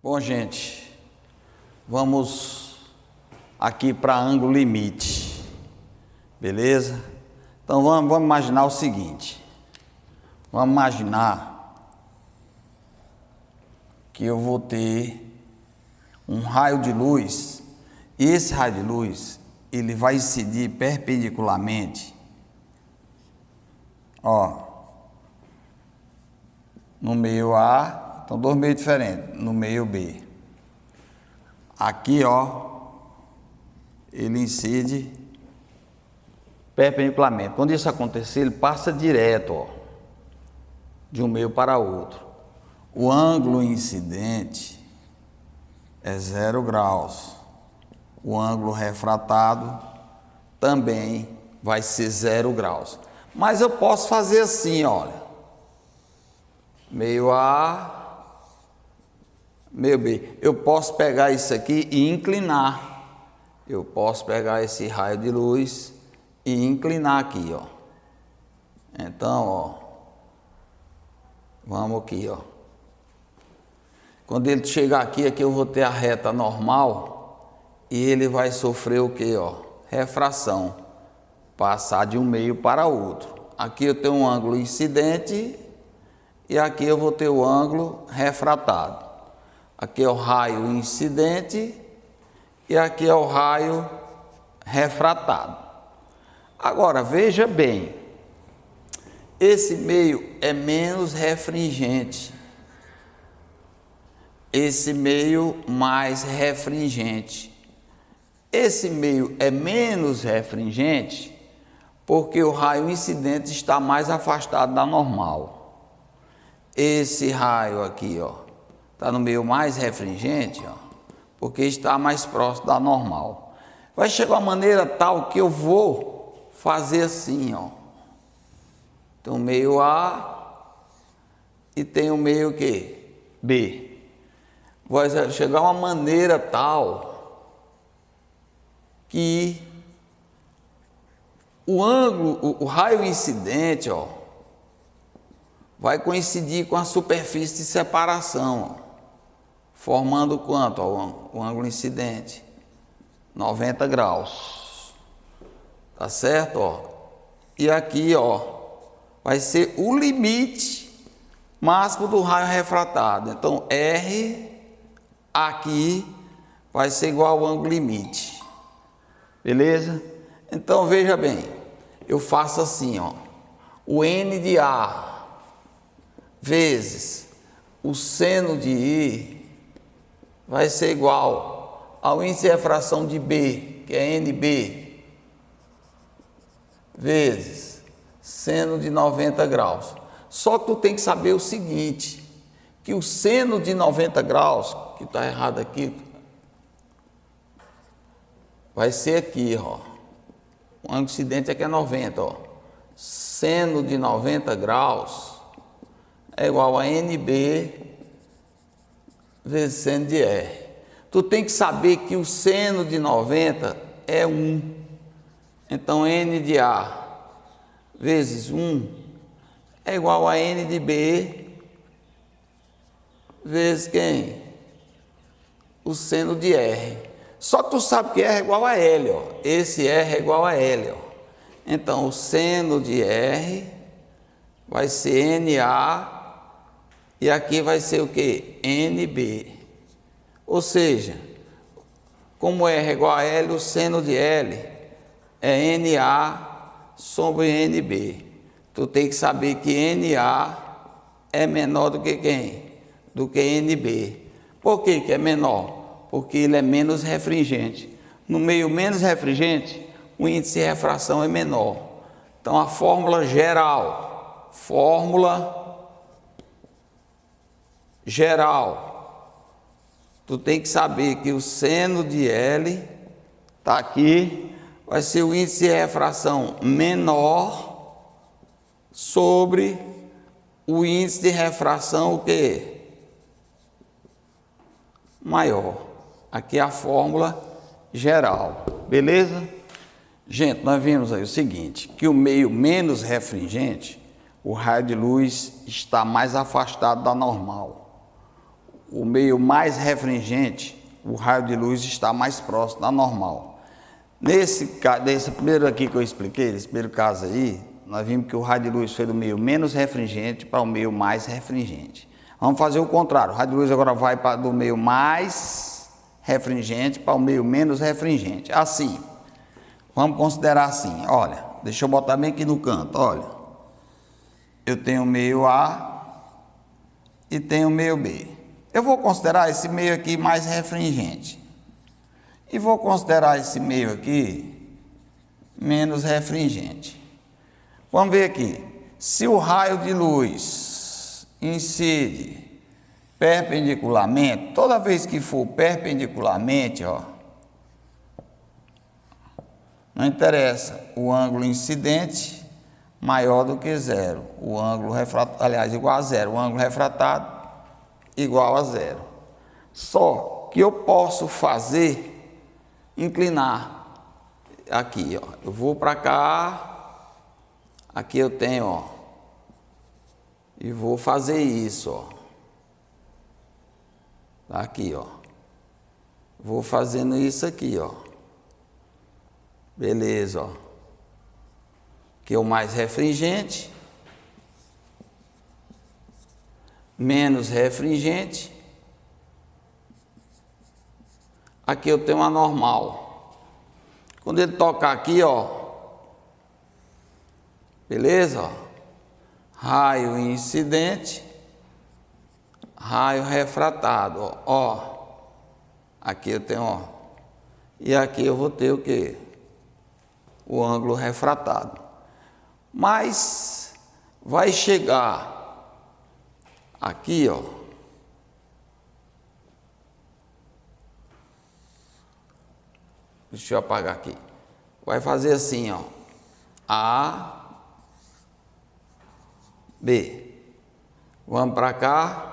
Bom, gente, vamos aqui para ângulo limite, beleza? Então vamos imaginar o seguinte, vamos imaginar que eu vou ter um raio de luz e esse raio de luz ele vai incidir perpendicularmente, ó, no meio A. Então, dois meios diferentes, no meio B. Aqui, ó, ele incide perpendicularmente. Quando isso acontecer, ele passa direto, ó, de um meio para outro. O ângulo incidente é 0 graus. O ângulo refratado também vai ser 0 graus. Mas eu posso fazer assim, olha. Meio A, meio B. Eu posso pegar isso aqui e inclinar. Eu posso pegar esse raio de luz e inclinar aqui, ó. Então, ó, vamos aqui, ó. Quando ele chegar aqui eu vou ter a reta normal e ele vai sofrer o que, ó? Refração. Passar de um meio para outro. Aqui eu tenho um ângulo incidente e aqui eu vou ter o ângulo refratado. Aqui é o raio incidente e aqui é o raio refratado. Agora, veja bem, esse meio é menos refringente, esse meio mais refringente. Esse meio é menos refringente porque o raio incidente está mais afastado da normal. Esse raio aqui, ó, está no meio mais refringente, ó, porque está mais próximo da normal. Vai chegar uma maneira tal que eu vou fazer assim, ó. Tem o meio A e tem o meio que B. Vai chegar uma maneira tal que o ângulo, o raio incidente, ó, vai coincidir com a superfície de separação, ó, formando quanto? Ó, o ângulo incidente? 90 graus. Tá certo? Ó? E aqui, ó, vai ser o limite máximo do raio refratado. Então, R aqui vai ser igual ao ângulo limite. Beleza? Então, veja bem, eu faço assim, ó, o N de A vezes o seno de I vai ser igual ao índice de refração de B, que é NB, vezes seno de 90 graus. Só que tu tem que saber o seguinte, que o seno de 90 graus, que está errado aqui, vai ser aqui, ó. O ângulo incidente aqui é 90, ó. Seno de 90 graus é igual a NB vezes seno de R. Tu tem que saber que o seno de 90 é 1. Então, N de A vezes 1 é igual a N de B vezes quem? O seno de R. Só que tu sabe que R é igual a L, ó. Esse R é igual a L, ó. Então, o seno de R vai ser NA e aqui vai ser o que? NB. Ou seja, como R é igual a L, o seno de L é NA sobre NB. Tu tem que saber que NA é menor do que quem? Do que NB. Por que que é menor? Porque ele é menos refringente. No meio menos refringente, o índice de refração é menor. Então, a fórmula geral, tu tem que saber que o seno de L está aqui, vai ser o índice de refração menor sobre o índice de refração o quê? Maior. Aqui é a fórmula geral, beleza? Gente, nós vimos aí o seguinte, que o meio menos refringente, o raio de luz está mais afastado da normal. o meio mais refringente, o raio de luz está mais próximo da normal. Nesse primeiro aqui que eu expliquei, nesse primeiro caso aí, nós vimos que o raio de luz foi do meio menos refringente para o meio mais refringente. Vamos fazer o contrário, o raio de luz agora vai do meio mais refringente para o meio menos refringente. Assim, vamos considerar assim, olha, deixa eu botar bem aqui no canto, olha. Eu tenho o meio A e tenho o meio B. Eu vou considerar esse meio aqui mais refringente. E vou considerar esse meio aqui menos refringente. Vamos ver aqui. Se o raio de luz incide perpendicularmente, toda vez que for perpendicularmente, ó, não interessa, o ângulo incidente maior do que zero, o ângulo refratado, aliás, igual a zero, o ângulo refratado igual a zero. Só que eu posso fazer inclinar aqui, ó. Eu vou para cá, aqui eu tenho, ó, e vou fazer isso, ó. Aqui, ó. Vou fazendo isso aqui, ó. Beleza, ó. Que é o mais refringente, menos refringente. Aqui eu tenho a normal. Quando ele tocar aqui, ó, beleza? Ó, raio incidente, raio refratado, ó. Aqui eu tenho, ó. E aqui eu vou ter o quê? O ângulo refratado. Mas vai chegar aqui, ó. Deixa eu apagar aqui. Vai fazer assim, ó. A, B. Vamos para cá.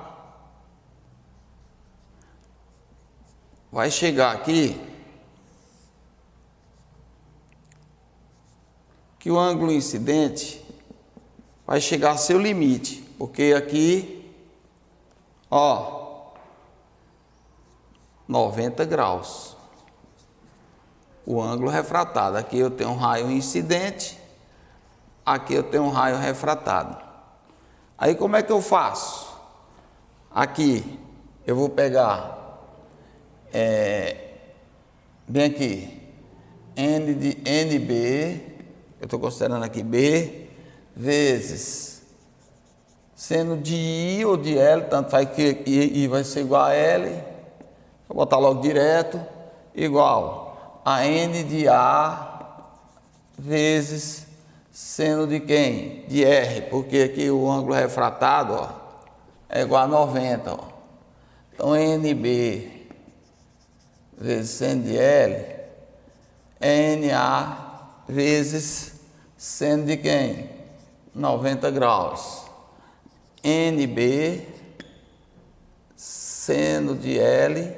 Vai chegar aqui que o ângulo incidente vai chegar a seu limite, porque aqui, ó, 90 graus. O ângulo refratado. Aqui eu tenho um raio incidente, aqui eu tenho um raio refratado. Aí como é que eu faço? Aqui eu vou pegar bem aqui N de NB, eu estou considerando aqui B, vezes seno de I ou de L, tanto faz que I vai ser igual a L, vou botar logo direto, igual a N de A vezes seno de quem? De R, porque aqui o ângulo refratado, ó, é igual a 90, ó. Então NB vezes seno de L é NA vezes seno de quem? 90 graus. NB seno de L,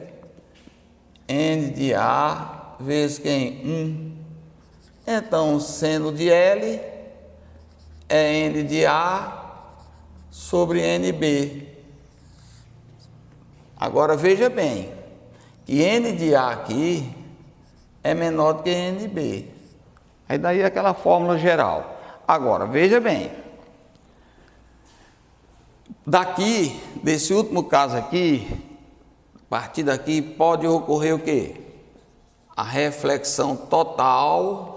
N de A vezes quem? 1. Então, seno de L é N de A sobre NB. Agora, veja bem, que N de A aqui é menor do que NB. Aí daí aquela fórmula geral. Agora, veja bem, daqui, desse último caso aqui, a partir daqui pode ocorrer o quê? A reflexão total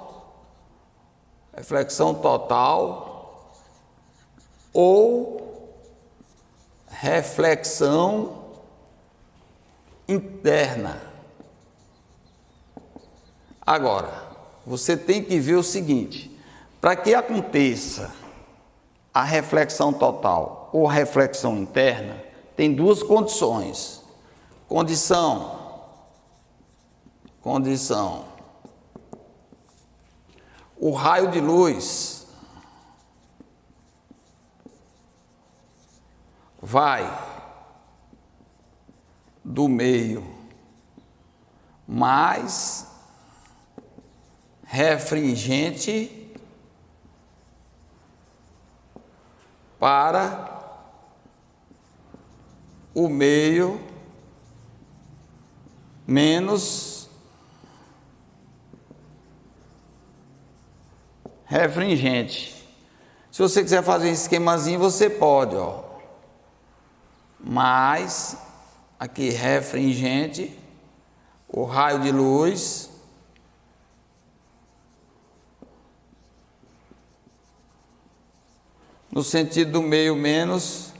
ou reflexão interna. Agora, você tem que ver o seguinte, para que aconteça a reflexão total ou reflexão interna, tem duas condições. Condição. O raio de luz vai do meio mais refringente para o meio menos refringente. Se você quiser fazer um esquemazinho, você pode, ó. Mais aqui refringente, o raio de luz no sentido do meio menos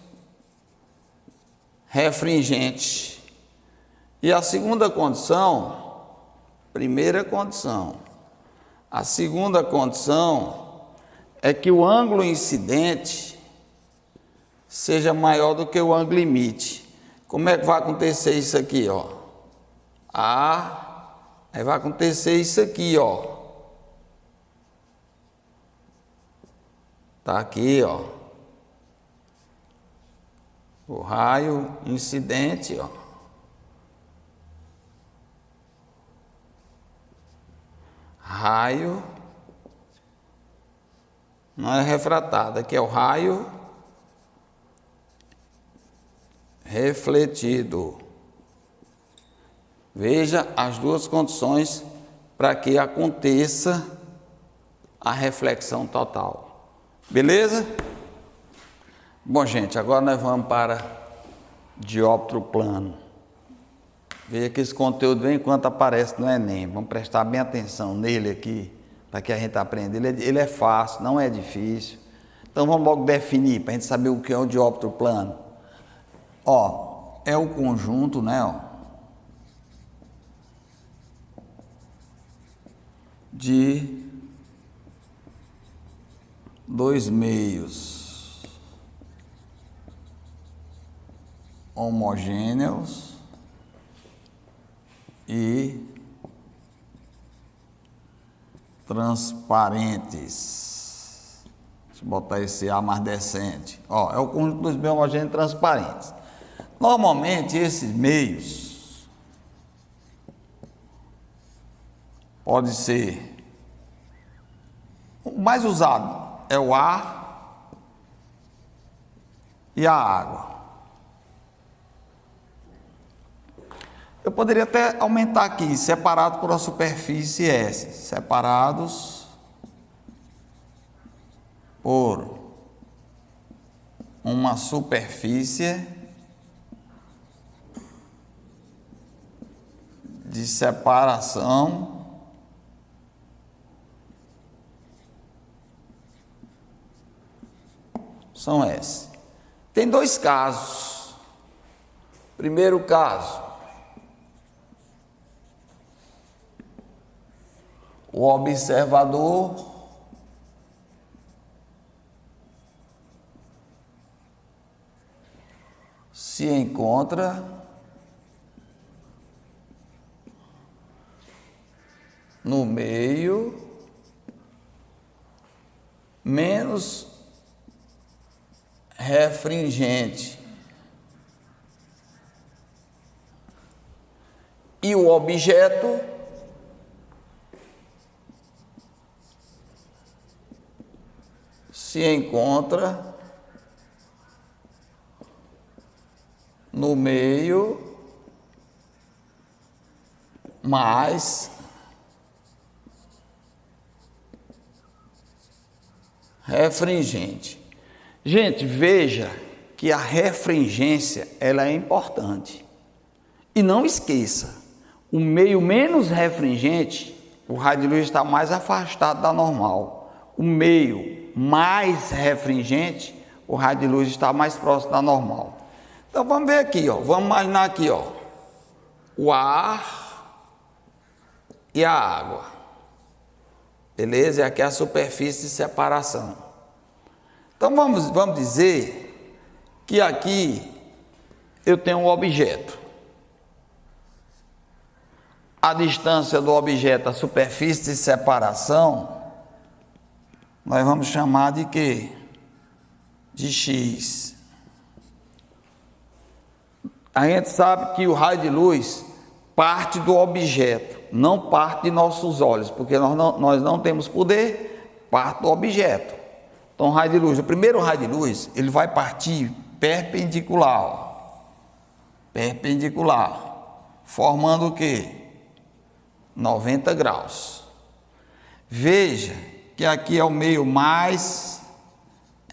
refringente. E a segunda condição, primeira condição, a segunda condição é que o ângulo incidente seja maior do que o ângulo limite. Como é que vai acontecer isso aqui, ó? Aí vai acontecer isso aqui, ó. Tá aqui, ó. O raio incidente, ó. Raio não é refratado, aqui é o raio refletido. Veja as duas condições para que aconteça a reflexão total. Beleza? Bom, gente, agora nós vamos para dióptro plano. Veja que esse conteúdo vem enquanto aparece no Enem. Vamos prestar bem atenção nele aqui, para que a gente aprenda. Ele é fácil, não é difícil. Então vamos logo definir, para a gente saber o que é o dióptro plano. Ó, é o conjunto, né, ó, de dois meios homogêneos e transparentes. Deixa eu botar esse A mais decente. Ó, é o conjunto dos meios homogêneos e transparentes. Normalmente esses meios pode ser, o mais usado é o ar e a água. Eu poderia até aumentar aqui, separado por uma superfície S, separados por uma superfície de separação são S. Tem dois casos. Primeiro caso, o observador se encontra no meio menos refringente e o objeto se encontra no meio mais refringente. Gente, veja que a refringência ela é importante. E não esqueça, o meio menos refringente, o raio de luz está mais afastado da normal. O meio mais refringente, o raio de luz está mais próximo da normal. Então vamos ver aqui, ó. Vamos imaginar aqui, ó, o ar e a água. Beleza? E aqui é a superfície de separação. Então vamos dizer que aqui eu tenho um objeto. A distância do objeto, a superfície de separação, nós vamos chamar de quê? De X. A gente sabe que o raio de luz parte do objeto, não parte de nossos olhos, porque nós não temos poder, parte do objeto. Então o raio de luz, o primeiro raio de luz, ele vai partir perpendicular, ó. perpendicular, formando o quê? 90 graus. Veja que aqui é o meio mais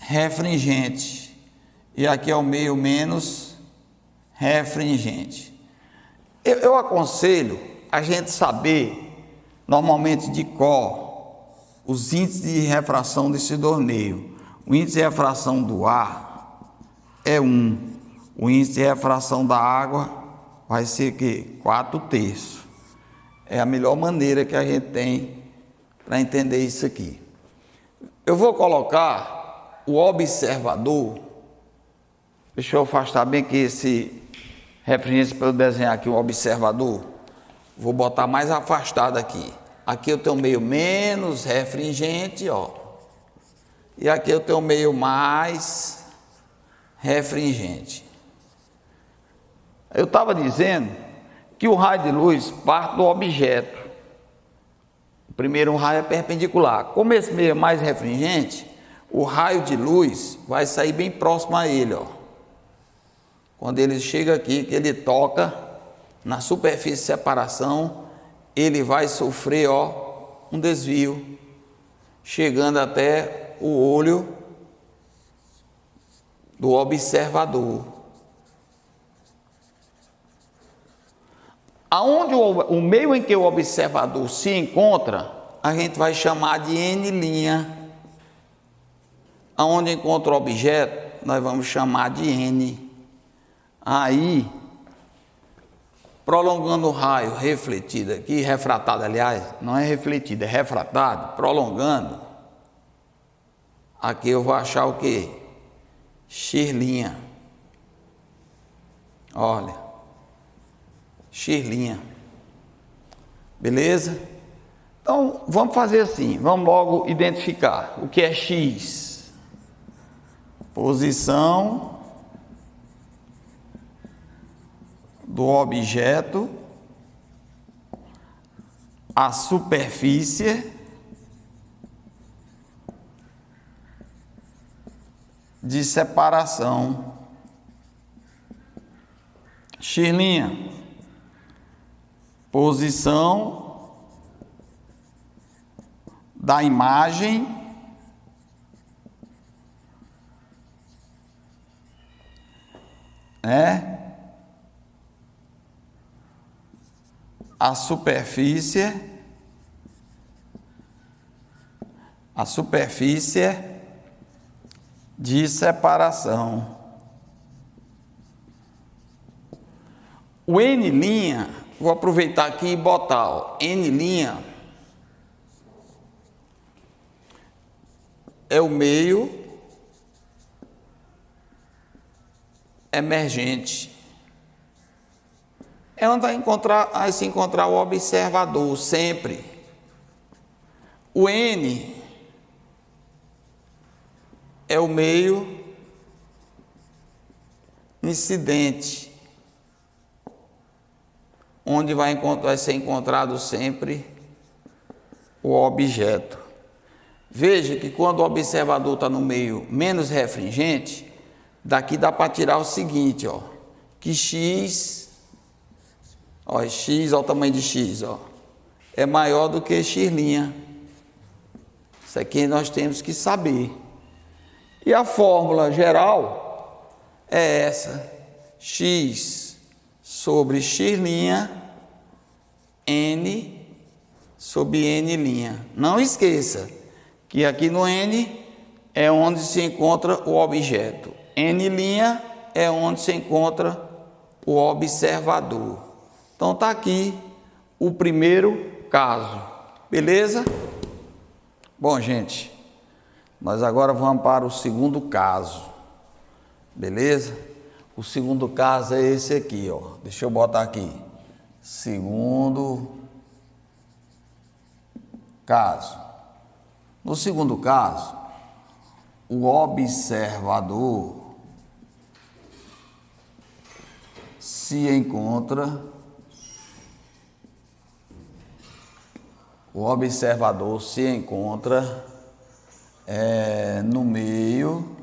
refringente e aqui é o meio menos refringente. Eu aconselho a gente saber, normalmente de cor, os índices de refração desses dois meios. O índice de refração do ar é 1. O índice de refração da água vai ser que 4/3. É a melhor maneira que a gente tem para entender isso aqui. Eu vou colocar o observador. Deixa eu afastar bem aqui esse refringente para eu desenhar aqui o observador. Vou botar mais afastado aqui. Aqui eu tenho meio menos refringente, ó. E aqui eu tenho meio mais refringente. Eu estava dizendo que o raio de luz parte do objeto. O primeiro raio é perpendicular. Como esse meio é mais refringente, o raio de luz vai sair bem próximo a ele, ó. Quando ele chega aqui, que ele toca na superfície de separação, ele vai sofrer, ó, um desvio, chegando até o olho do observador. Aonde o meio em que o observador se encontra, a gente vai chamar de N'. Aonde encontra o objeto, nós vamos chamar de N. Aí, prolongando o raio refletido aqui, refratado, aliás, não é refletido, é refratado, prolongando, aqui eu vou achar o quê? X'. Olha, X'. Beleza? Então, vamos fazer assim, vamos logo identificar o que é X. Posição do objeto, a superfície de separação. X', posição da imagem a superfície de separação. O N', vou aproveitar aqui e botar, ó, N' é o meio emergente. É onde vai se encontrar o observador sempre. O N é o meio incidente, onde vai ser encontrado sempre o objeto. Veja que quando o observador está no meio menos refringente, daqui dá para tirar o seguinte, ó, que X, ó, X, ó, o tamanho de X, ó, é maior do que X'. Isso aqui nós temos que saber. E a fórmula geral é essa: X sobre X', N sobre N'. Não esqueça que aqui no N é onde se encontra o objeto. N' é onde se encontra o observador. Então está aqui o primeiro caso. Beleza? Bom, gente, nós agora vamos para o segundo caso. Beleza? O segundo caso é esse aqui, ó. Deixa eu botar aqui. Segundo caso. No segundo caso, o observador se encontra no meio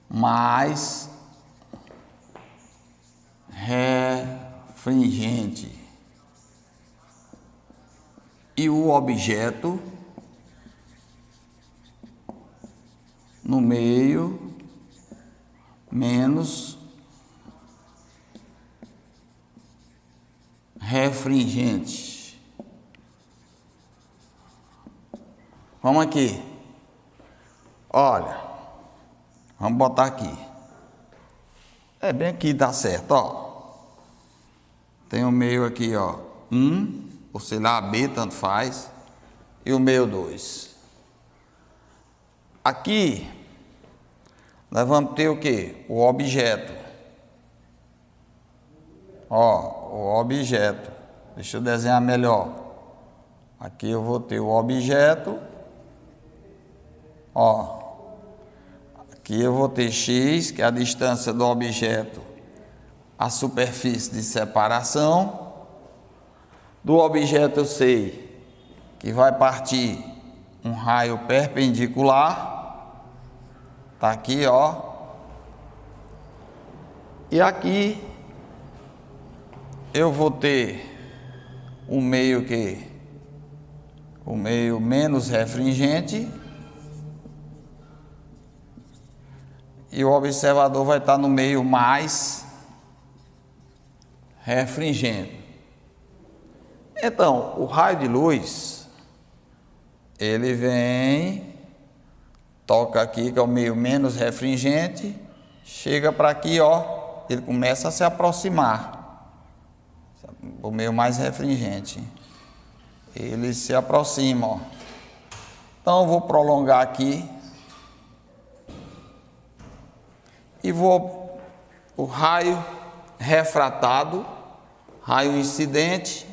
mais refringente e o objeto no meio menos refringente. Vamos aqui. Olha, vamos botar aqui. É bem aqui, dá certo, ó. Tem o meio aqui, ó, 1, ou sei lá, B, tanto faz, e o meio 2. Aqui, nós vamos ter o quê? O objeto. Ó, o objeto. Deixa eu desenhar melhor. Aqui eu vou ter o objeto. Ó. Aqui eu vou ter x, que é a distância do objeto à superfície de separação. Do objeto eu sei que vai partir um raio perpendicular. Tá aqui, ó. E aqui eu vou ter o meio que o meio menos refringente e o observador vai estar no meio mais refringente. Então, o raio de luz, ele vem, toca aqui, que é o meio menos refringente, chega para aqui, ó, ele começa a se aproximar, o meio mais refringente, ele se aproxima, ó. Então, eu vou prolongar aqui, e vou, o raio refratado, raio incidente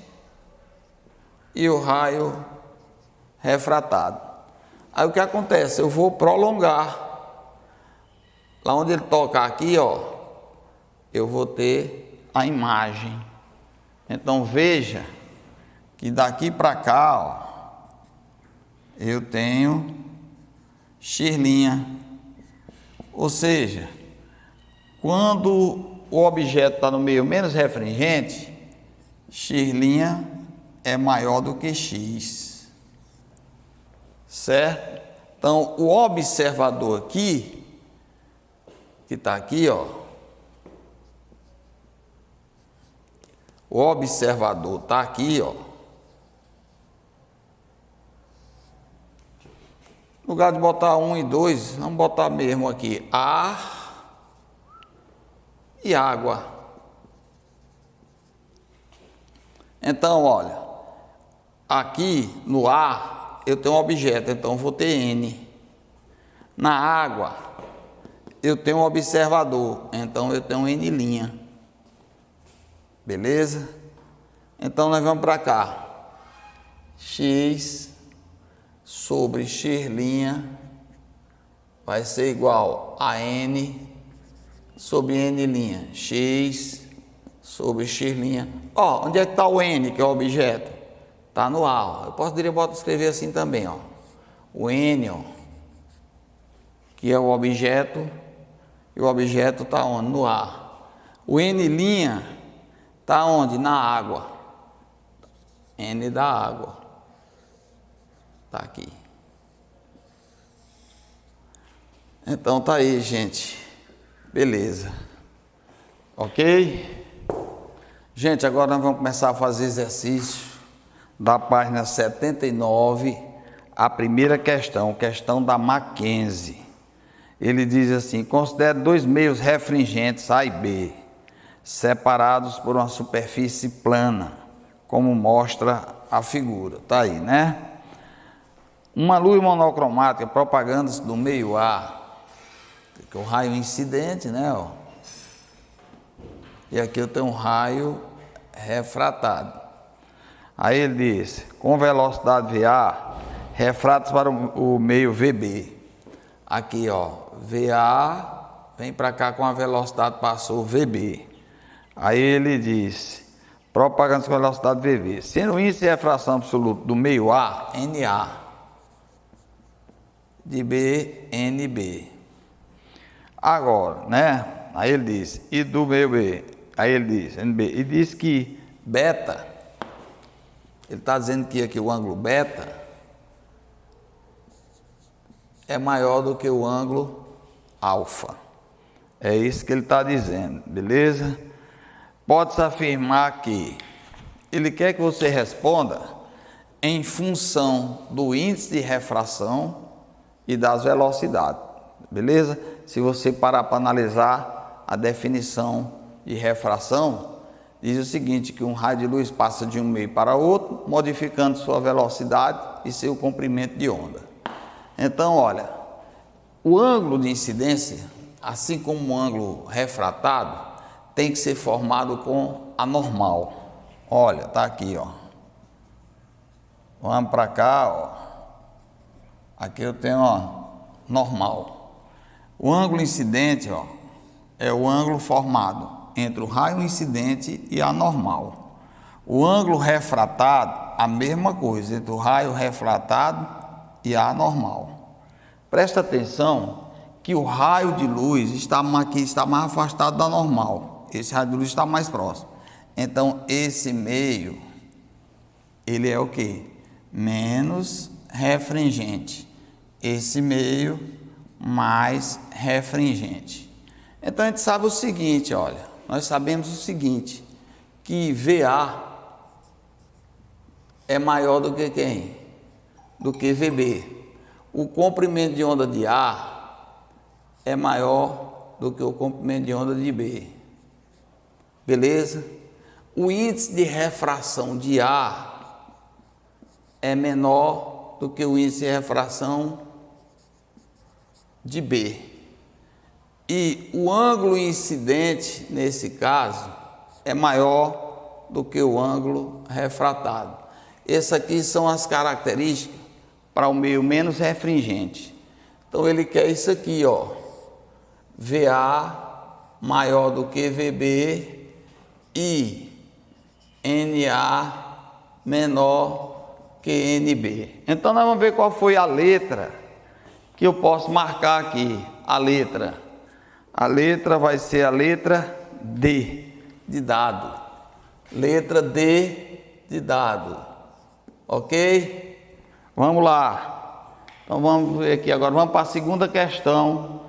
e o raio refratado. Aí o que acontece? Eu vou prolongar. Lá onde ele tocar aqui, ó, eu vou ter a imagem. Então veja que daqui para cá, ó, eu tenho x'. Ou seja, quando o objeto está no meio menos refringente, x' é maior do que x, certo? Então, o observador aqui, que está aqui, ó, o observador está aqui, ó, no lugar de botar 1 e 2, vamos botar mesmo aqui ar e água. Então, olha, aqui no ar eu tenho um objeto, então eu vou ter N. Na água eu tenho um observador, então eu tenho N'. Beleza? Então nós vamos para cá. X sobre x' vai ser igual a N sobre N'. X sobre x'. Ó, onde é que está o N, que é o objeto? Está no A, ó. Eu poderia escrever assim também, ó. O N, ó, que é o objeto, e o objeto está onde? No A. O N' está onde? Na água. N da água. Está aqui. Então tá aí, gente. Beleza. Ok? Gente, agora nós vamos começar a fazer exercício da página 79, a primeira questão, questão da Mackenzie. Ele diz assim: considere dois meios refringentes A e B, separados por uma superfície plana, como mostra a figura. Tá aí, né? Uma luz monocromática propagando-se do meio A, que é o raio incidente, né? Ó. E aqui eu tenho um raio refratado. Aí ele diz, com velocidade VA, refratos para o meio VB. Aqui, ó, VA, vem para cá com a velocidade, passou VB. Aí ele diz, propagando-se com velocidade VB. Sendo o índice de refração absoluto do meio A, NA, de B, NB. Agora, né? Aí ele diz, e do meio B, Aí ele diz, NB, e diz que beta, ele está dizendo que aqui o ângulo beta é maior do que o ângulo alfa. É isso que ele está dizendo, beleza? Pode-se afirmar que ele quer que você responda em função do índice de refração e das velocidades, beleza? Se você parar para analisar a definição de refração, diz o seguinte, que um raio de luz passa de um meio para outro, modificando sua velocidade e seu comprimento de onda. Então, olha, o ângulo de incidência, assim como o ângulo refratado, tem que ser formado com a normal. Olha, tá aqui, ó. Vamos para cá, ó. Aqui eu tenho, ó, normal. O ângulo incidente, ó, é o ângulo formado entre o raio incidente e a normal. O ângulo refratado, a mesma coisa, entre o raio refratado e a normal. Presta atenção que o raio de luz está mais afastado da normal. Esse raio de luz está mais próximo. Então, esse meio, ele é o quê? Menos refringente. Esse meio, mais refringente. Então, a gente sabe o seguinte, olha. Nós sabemos o seguinte, que VA é maior do que quem? Do que VB. O comprimento de onda de A é maior do que o comprimento de onda de B. Beleza? O índice de refração de A é menor do que o índice de refração de B. E o ângulo incidente, nesse caso, é maior do que o ângulo refratado. Essas aqui são as características para o meio menos refringente. Então, ele quer isso aqui, ó. VA maior do que VB e NA menor que NB. Então, nós vamos ver qual foi a letra que eu posso marcar aqui. A letra vai ser a letra D de dado. Letra D de dado. Ok? Vamos lá. Então vamos ver aqui agora. Vamos para a segunda questão.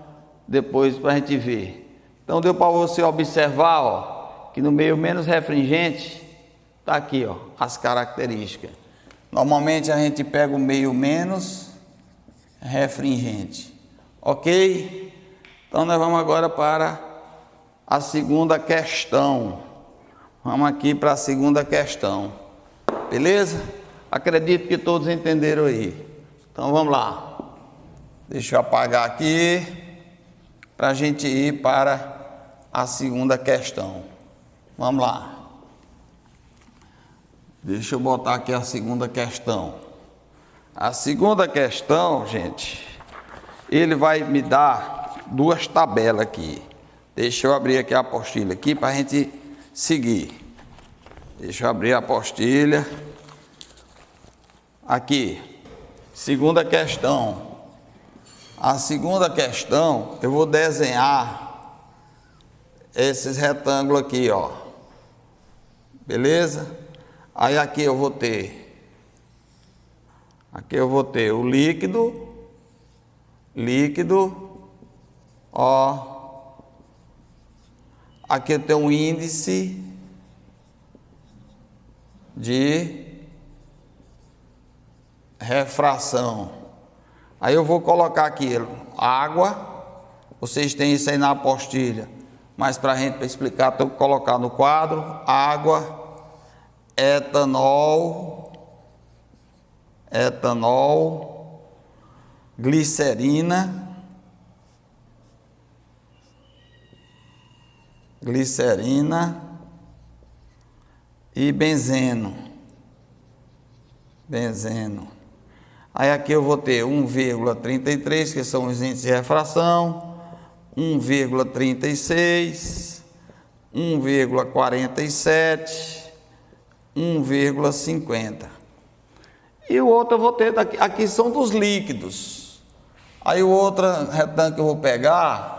Depois para a gente ver. Então deu para você observar, ó, que no meio menos refringente está aqui, ó, as características. Normalmente a gente pega o meio menos refringente. Ok? Então, nós vamos agora para a segunda questão. Vamos aqui para a segunda questão. Beleza? Acredito que todos entenderam aí. Então, vamos lá. Deixa eu apagar aqui para a gente ir para a segunda questão. Vamos lá. Deixa eu botar aqui a segunda questão. A segunda questão, gente, ele vai me dar duas tabelas aqui. Deixa eu abrir aqui a apostila aqui para a gente seguir. Deixa eu abrir a apostila. Aqui, segunda questão. A segunda questão, eu vou desenhar esses retângulos aqui, ó. Beleza? Aí aqui eu vou ter o líquido, ó, aqui eu tenho um índice de refração. Aí eu vou colocar aqui água, vocês têm isso aí na apostilha, mas para a gente explicar, tenho que colocar no quadro: água, etanol, glicerina, e benzeno. Aí aqui eu vou ter 1,33, que são os índices de refração, 1,36, 1,47, 1,50. E o outro eu vou ter aqui são dos líquidos. Aí o outro retângulo que eu vou pegar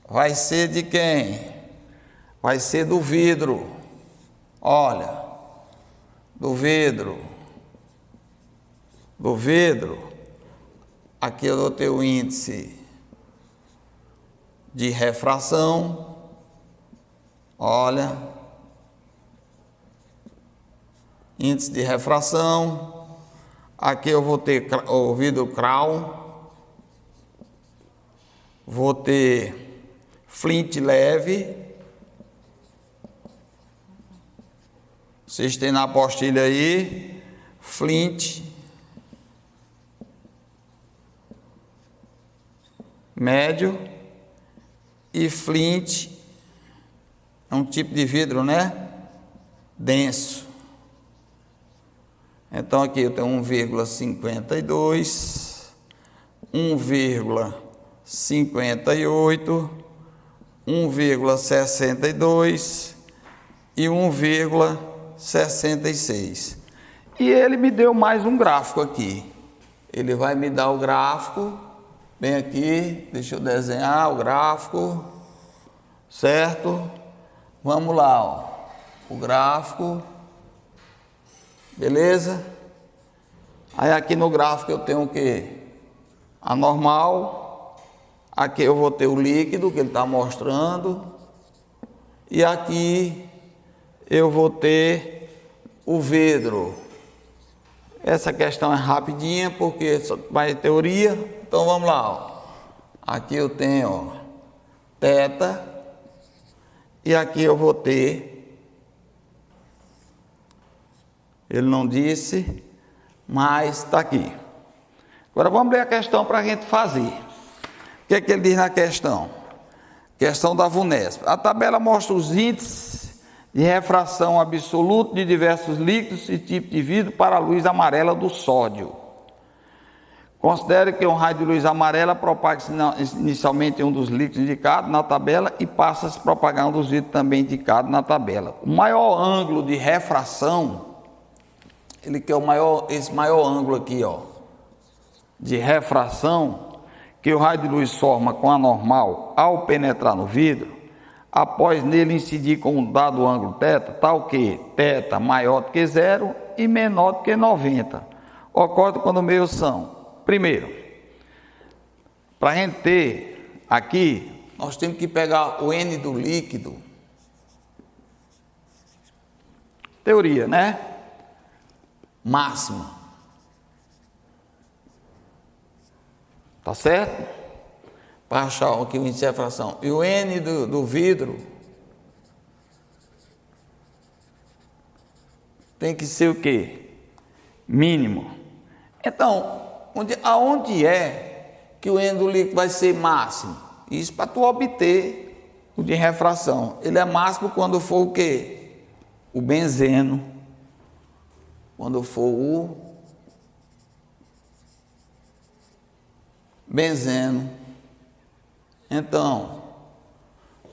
vai ser de quem? vai ser do vidro. Olha, do vidro. Do vidro. Aqui eu vou ter o índice de refração. Olha, índice de refração. Aqui eu vou ter o vidro Crown. Vou ter flint leve. Vocês têm na apostila aí, flint médio e flint é um tipo de vidro, né? Denso. Então aqui eu tenho 1,52, 1,58, 1,62 e 1,66. E ele me deu mais um gráfico aqui. Ele vai me dar o gráfico, bem aqui, deixa eu desenhar o gráfico, certo? Vamos lá, ó. O gráfico, beleza? Aí aqui no gráfico eu tenho o que? A normal. Aqui eu vou ter o líquido que ele está mostrando. E aqui eu vou ter o vidro. Essa questão é rapidinha porque só vai teoria. Então vamos lá, ó. Aqui eu tenho, ó, θ. E aqui eu vou ter, ele não disse, mas está aqui. Agora vamos ler a questão para a gente fazer. O que é que ele diz na questão? Questão da VUNESP. A tabela mostra os índices de refração absoluto de diversos líquidos e tipos de vidro para a luz amarela do sódio. Considere que um raio de luz amarela propaga-se inicialmente em um dos líquidos indicados na tabela e passa a se propagar um dos vidros também indicados na tabela. O maior ângulo de refração, ele quer esse maior ângulo aqui, ó, de refração, que o raio de luz forma com a normal ao penetrar no vidro, após nele incidir com um dado ângulo θ, tal que θ maior do que 0 e menor do que 90. Ocorre quando meios são. Primeiro, para a gente ter aqui, nós temos que pegar o N do líquido. Teoria, né? Máxima. Tá certo? Para achar aqui o índice de refração. E o N do vidro tem que ser o quê? Mínimo. Então, aonde é que o N do líquido vai ser máximo? Isso para tu obter o de refração. Ele é máximo quando for o quê? O benzeno. Quando for o benzeno. Então,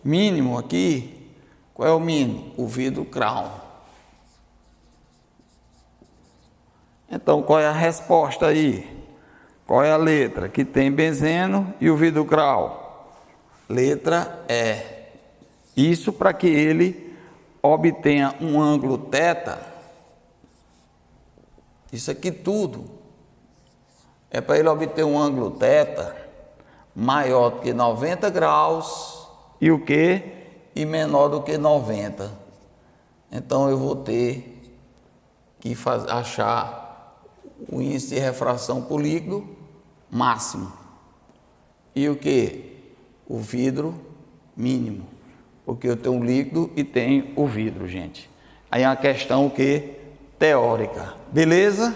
mínimo aqui, qual é o mínimo? O vidro Crown. Então, qual é a resposta aí? Qual é a letra que tem benzeno e o vidro Crown? Letra E. Isso para que ele obtenha um ângulo θ. Isso aqui tudo é para ele obter um ângulo θ maior do que 90 graus e o quê? E menor do que 90. Então eu vou ter que achar o índice de refração por líquido máximo. E o que? O vidro mínimo. Porque eu tenho um líquido e tenho o vidro, gente. Aí é uma questão o que? Teórica. Beleza?